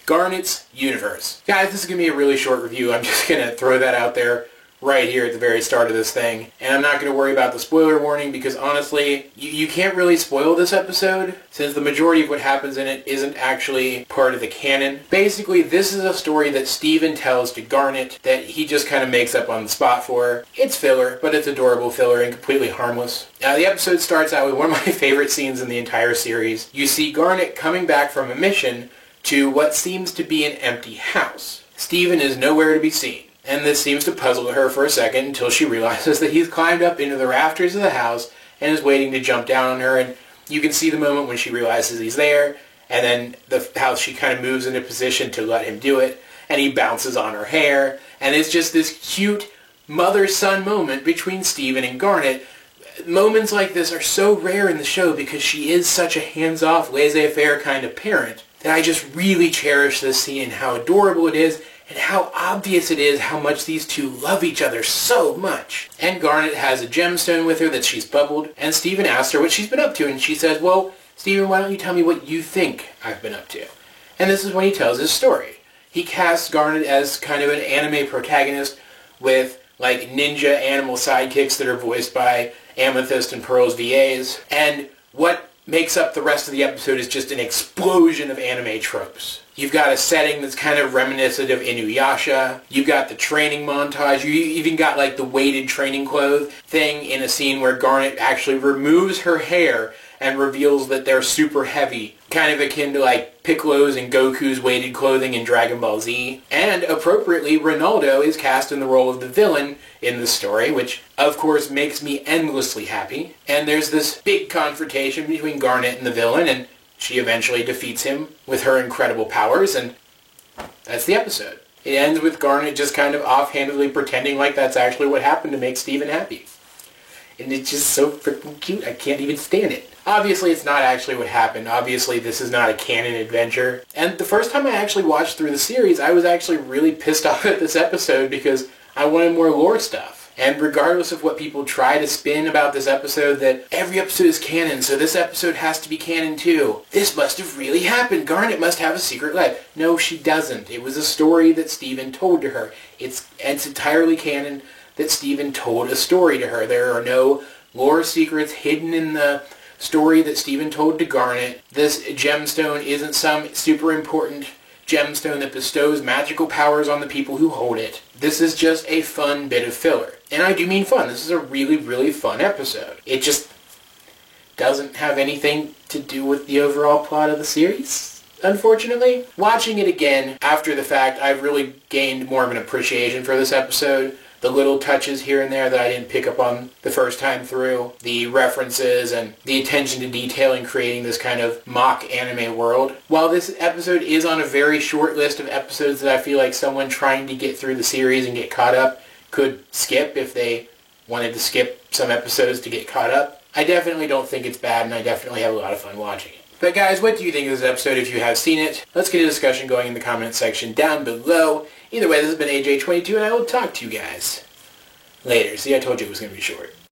Garnet's Universe. Guys, this is going to be a really short review. I'm just going to throw that out there right here at the very start of this thing. And I'm not going to worry about the spoiler warning because honestly, you can't really spoil this episode since the majority of what happens in it isn't actually part of the canon. Basically, this is a story that Steven tells to Garnet that he just kind of makes up on the spot for her. It's filler, but it's adorable filler and completely harmless. Now, the episode starts out with one of my favorite scenes in the entire series. You see Garnet coming back from a mission to what seems to be an empty house. Steven is nowhere to be seen. And this seems to puzzle her for a second until she realizes that he's climbed up into the rafters of the house and is waiting to jump down on her. And you can see the moment when she realizes he's there, and then she kind of moves into position to let him do it, and he bounces on her hair. And it's just this cute mother-son moment between Steven and Garnet. Moments like this are so rare in the show because she is such a hands-off, laissez-faire kind of parent that I just really cherish this scene and how adorable it is, and how obvious it is how much these two love each other so much. And Garnet has a gemstone with her that she's bubbled, and Steven asks her what she's been up to, and she says, well, Steven, why don't you tell me what you think I've been up to? And this is when he tells his story. He casts Garnet as kind of an anime protagonist with like ninja animal sidekicks that are voiced by Amethyst and Pearl's VAs, and what makes up the rest of the episode is just an explosion of anime tropes. You've got a setting that's kind of reminiscent of Inuyasha. You've got the training montage. You even got like the weighted training clothes thing in a scene where Garnet actually removes her hair and reveals that they're super heavy. Kind of akin to like Piccolo's and Goku's weighted clothing in Dragon Ball Z. And appropriately, Ronaldo is cast in the role of the villain in the story, which of course makes me endlessly happy. And there's this big confrontation between Garnet and the villain, and she eventually defeats him with her incredible powers, and that's the episode. It ends with Garnet just kind of offhandedly pretending like that's actually what happened to make Steven happy. And it's just so freaking cute, I can't even stand it. Obviously, it's not actually what happened. Obviously, this is not a canon adventure. And the first time I actually watched through the series, I was actually really pissed off at this episode because I wanted more lore stuff. And regardless of what people try to spin about this episode, that every episode is canon, so this episode has to be canon too. This must have really happened. Garnet must have a secret life. No, she doesn't. It was a story that Steven told to her. It's entirely canon that Steven told a story to her. There are no lore secrets hidden in the story that Steven told to Garnet. This gemstone isn't some super important gemstone that bestows magical powers on the people who hold it. This is just a fun bit of filler. And I do mean fun. This is a really, really fun episode. It just doesn't have anything to do with the overall plot of the series, unfortunately. Watching it again after the fact, I've really gained more of an appreciation for this episode. The little touches here and there that I didn't pick up on the first time through, the references and the attention to detail in creating this kind of mock anime world. While this episode is on a very short list of episodes that I feel like someone trying to get through the series and get caught up could skip if they wanted to skip some episodes to get caught up, I definitely don't think it's bad, and I definitely have a lot of fun watching it. But guys, what do you think of this episode if you have seen it? Let's get a discussion going in the comment section down below. Either way, this has been AJ22, and I will talk to you guys later. See, I told you it was going to be short.